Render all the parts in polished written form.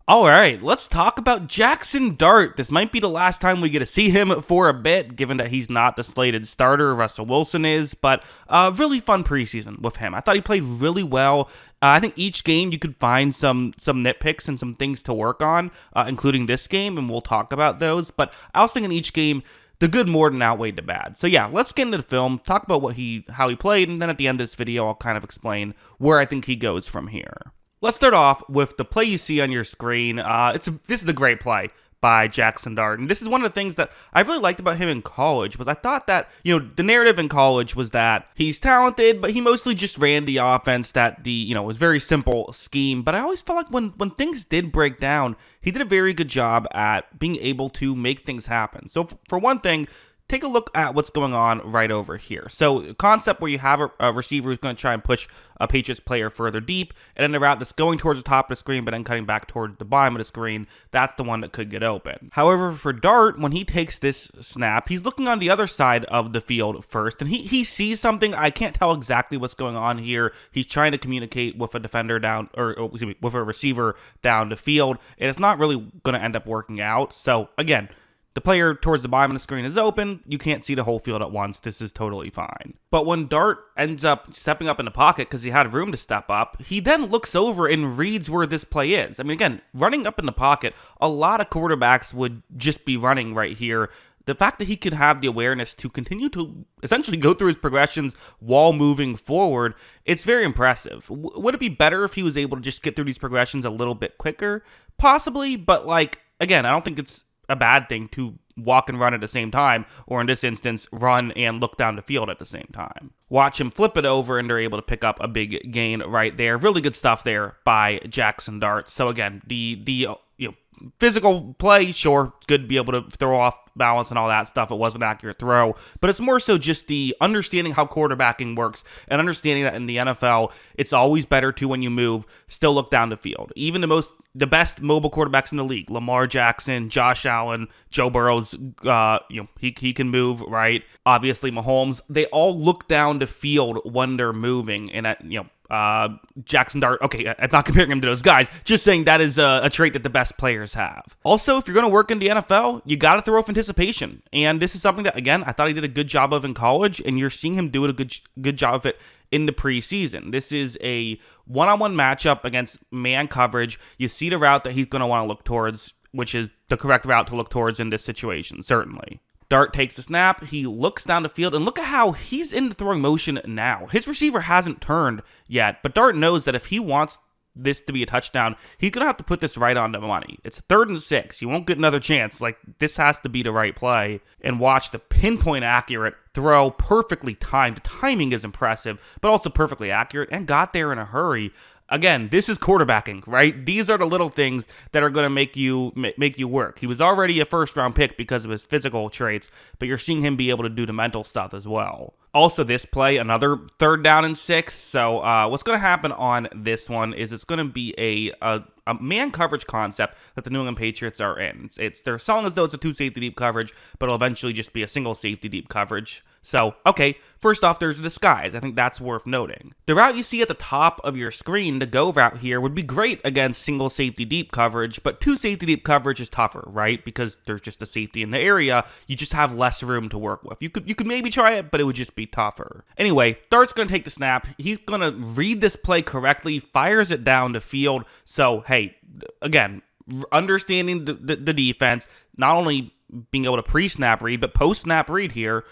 Alright, let's talk about Jaxson Dart. This might be the last time we get to see him for a bit, given that he's not the slated starter, Russell Wilson is, but really fun preseason with him. I thought he played really well. I think each game you could find some nitpicks and some things to work on, including this game, and we'll talk about those, but I also think in each game, the good more than outweighed the bad. So yeah, let's get into the film, talk about how he played, and then at the end of this video, I'll kind of explain where I think he goes from here. Let's start off with the play you see on your screen. This is a great play by Jaxson Dart, and this is one of the things that I really liked about him in college, was I thought that, the narrative in college was that he's talented, but he mostly just ran the offense that was very simple scheme, but I always felt like when things did break down, he did a very good job at being able to make things happen. So for one thing, take a look at what's going on right over here. So a concept where you have a receiver who's going to try and push a Patriots player further deep, and then the route that's going towards the top of the screen but then cutting back toward the bottom of the screen, that's the one that could get open. However, for Dart, when he takes this snap, he's looking on the other side of the field first, and he sees something. I can't tell exactly what's going on here. He's trying to communicate with a defender down, with a receiver down the field, and it's not really going to end up working out. So again, the player towards the bottom of the screen is open. You can't see the whole field at once. This is totally fine. But when Dart ends up stepping up in the pocket because he had room to step up, he then looks over and reads where this play is. I mean, again, running up in the pocket, a lot of quarterbacks would just be running right here. The fact that he could have the awareness to continue to essentially go through his progressions while moving forward, it's very impressive. Would it be better if he was able to just get through these progressions a little bit quicker? Possibly, but again, I don't think it's a bad thing to walk and run at the same time, or in this instance, run and look down the field at the same time. Watch him flip it over, and they're able to pick up a big gain right there. Really good stuff there by Jaxson Dart. So again, the physical play, sure, it's good to be able to throw off balance and all that stuff. It was an accurate throw, but it's more so just the understanding how quarterbacking works and understanding that in the NFL, it's always better to, when you move, still look down the field. Even the best mobile quarterbacks in the league, Lamar Jackson, Josh Allen, Joe Burrow's, he can move, right? Obviously, Mahomes, they all look down the field when they're moving, and Jaxson Dart, okay, I'm not comparing him to those guys, just saying that is a trait that the best players have. Also, if you're going to work in the NFL, you got to throw off anticipation, and this is something that, again, I thought he did a good job of in college, and you're seeing him do a good job of it in the preseason. This is a one-on-one matchup against man coverage. You see the route that he's going to want to look towards, which is the correct route to look towards in this situation, certainly. Dart takes the snap, he looks down the field, and look at how he's in the throwing motion now. His receiver hasn't turned yet, but Dart knows that if he wants this to be a touchdown, he's going to have to put this right on the money. It's 3rd and 6. You won't get another chance. This has to be the right play. And watch the pinpoint accurate throw, perfectly timed. The timing is impressive, but also perfectly accurate, and got there in a hurry. Again, this is quarterbacking, right? These are the little things that are going to make you work. He was already a first-round pick because of his physical traits, but you're seeing him be able to do the mental stuff as well. Also, this play, another 3rd down and 6. So what's going to happen on this one is it's going to be a man coverage concept that the New England Patriots are in. They're selling as though it's a 2 safety deep coverage, but it'll eventually just be a single safety deep coverage. So, okay, first off, there's a disguise. I think that's worth noting. The route you see at the top of your screen, the go route here, would be great against single safety deep coverage, but 2 safety deep coverage is tougher, right? Because there's just a safety in the area. You just have less room to work with. You could maybe try it, but it would just be tougher. Anyway, Dart's going to take the snap. He's going to read this play correctly, fires it down the field. So, hey, again, understanding the defense, not only being able to pre-snap read, but post-snap read here,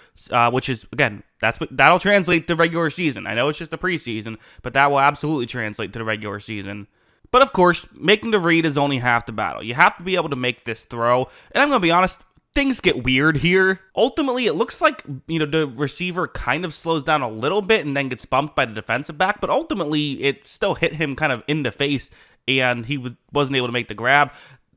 which is, again, that'll translate to regular season. I know it's just a preseason, but that will absolutely translate to the regular season. But of course, making the read is only half the battle. You have to be able to make this throw, and I'm going to be honest, things get weird here. Ultimately, it looks like, the receiver kind of slows down a little bit and then gets bumped by the defensive back, but ultimately, it still hit him kind of in the face, and he wasn't able to make the grab.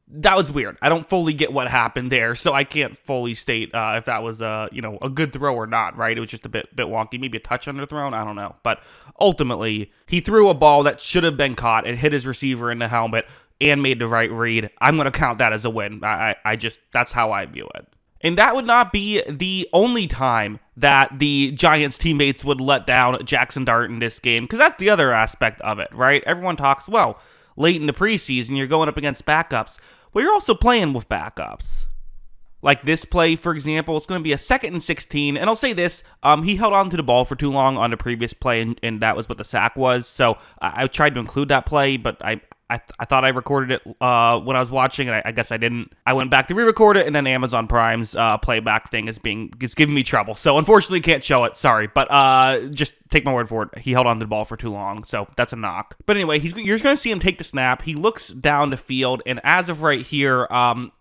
That was weird. I don't fully get what happened there, so I can't fully state if that was a good throw or not, right? It was just a bit wonky, maybe a touch underthrown, I don't know. But ultimately, he threw a ball that should have been caught and hit his receiver in the helmet and made the right read. I'm going to count that as a win. That's how I view it. And that would not be the only time that the Giants teammates would let down Jaxson Dart in this game, because that's the other aspect of it, right? Everyone talks, well, late in the preseason, you're going up against backups. Well, you're also playing with backups. Like this play, for example, it's going to be a 2nd and 16. And I'll say this, he held on to the ball for too long on the previous play, and that was what the sack was. So I tried to include that play, but I thought I recorded it when I was watching, and I guess I didn't. I went back to re-record it, and then Amazon Prime's playback thing is giving me trouble. So unfortunately, can't show it. Sorry, but just take my word for it. He held on to the ball for too long, so that's a knock. But anyway, you're going to see him take the snap. He looks down the field, and as of right here,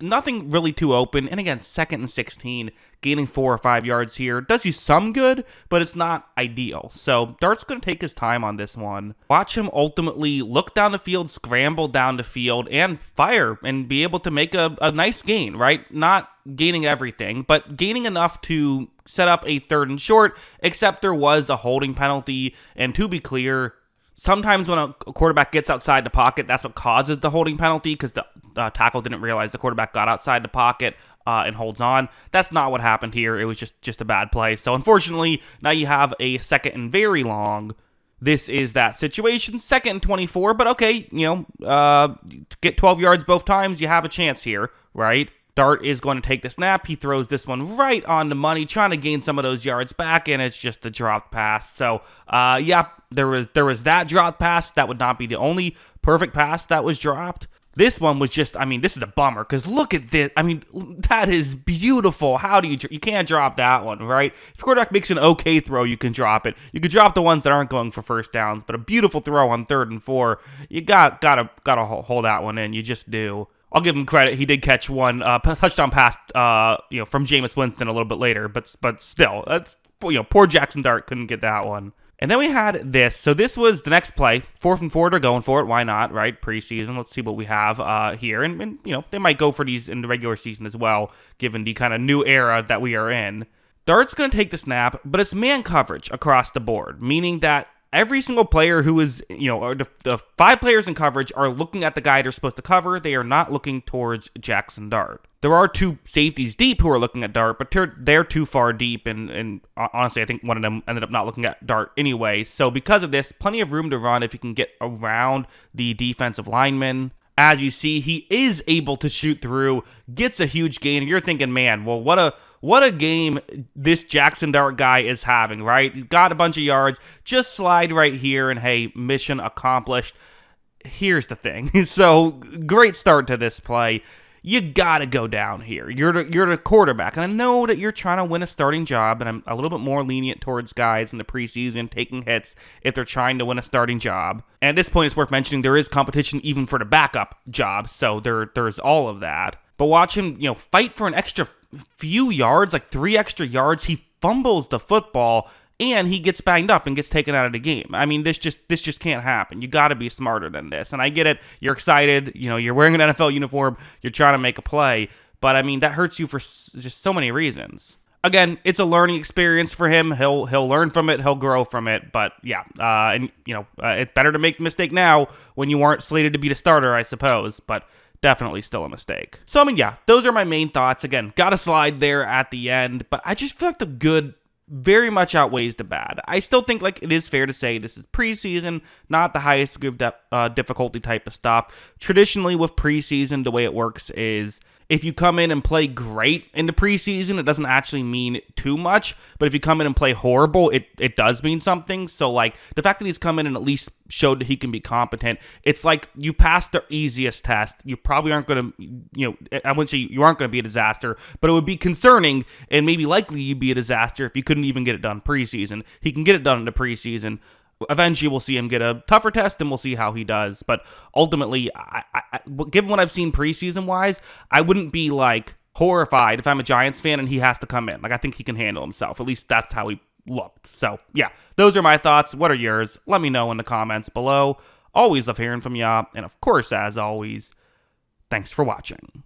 nothing really too open. And again, 2nd and 16. Gaining 4 or 5 yards here does you some good, but it's not ideal. So Dart's going to take his time on this one. Watch him ultimately look down the field, scramble down the field, and fire, and be able to make a nice gain, right? Not gaining everything, but gaining enough to set up a 3rd and short, except there was a holding penalty. And to be clear, sometimes when a quarterback gets outside the pocket, that's what causes the holding penalty, because the tackle didn't realize the quarterback got outside the pocket and holds on. That's not what happened here. It was just a bad play. So unfortunately, now you have a 2nd and very long. This is that situation, 2nd and 24. But okay, get 12 yards both times, you have a chance here, right? Dart is going to take the snap. He throws this one right on the money, trying to gain some of those yards back, and it's just a dropped pass. So, yeah, there was that dropped pass. That would not be the only perfect pass that was dropped. This one was just, this is a bummer, because look at this. That is beautiful. How do you can't drop that one, right? If quarterback makes an okay throw, you can drop it. You could drop the ones that aren't going for first downs, but a beautiful throw on 3rd and 4, you gotta hold that one in. You just do. I'll give him credit. He did catch one touchdown pass, from Jameis Winston a little bit later, but still, that's poor Jaxson Dart couldn't get that one. And then we had this. So this was the next play. 4th and 4, they're going for it. Why not, right? Preseason. Let's see what we have here. And they might go for these in the regular season as well, given the kind of new era that we are in. Dart's going to take the snap, but it's man coverage across the board, meaning that every single player who is, or the 5 players in coverage are looking at the guy they're supposed to cover. They are not looking towards Jaxson Dart. There are 2 safeties deep who are looking at Dart, but they're too far deep, and honestly, I think one of them ended up not looking at Dart anyway. So because of this, plenty of room to run if you can get around the defensive lineman. As you see, he is able to shoot through, gets a huge gain, and you're thinking, man, well, what a game this Jaxson Dart guy is having, right? He's got a bunch of yards, just slide right here, and hey, mission accomplished. Here's the thing. So, great start to this play. You gotta go down here. You're the quarterback, and I know that you're trying to win a starting job, and I'm a little bit more lenient towards guys in the preseason taking hits if they're trying to win a starting job. And at this point, it's worth mentioning there is competition even for the backup job, so there's all of that. But watch him, fight for an extra few yards, like 3 extra yards. He fumbles the football, and he gets banged up and gets taken out of the game. This just can't happen. You got to be smarter than this. And I get it. You're excited. You're wearing an NFL uniform. You're trying to make a play. But, that hurts you for just so many reasons. Again, it's a learning experience for him. He'll learn from it. He'll grow from it. But, yeah. It's better to make the mistake now when you weren't slated to be the starter, I suppose. But definitely still a mistake. So, those are my main thoughts. Again, got a slide there at the end. But I just feel like the good very much outweighs the bad. I still think it is fair to say this is preseason, not the highest degree of difficulty type of stuff. Traditionally with preseason, the way it works is if you come in and play great in the preseason, it doesn't actually mean too much. But if you come in and play horrible, it does mean something. So, the fact that he's come in and at least showed that he can be competent, it's like you passed the easiest test. You probably aren't going to, I wouldn't say you aren't going to be a disaster, but it would be concerning and maybe likely you'd be a disaster if you couldn't even get it done preseason. He can get it done in the preseason. Eventually, we'll see him get a tougher test, and we'll see how he does. But ultimately, given what I've seen preseason-wise, I wouldn't be, horrified if I'm a Giants fan and he has to come in. I think he can handle himself. At least that's how he looked. So, yeah, those are my thoughts. What are yours? Let me know in the comments below. Always love hearing from ya. And, of course, as always, thanks for watching.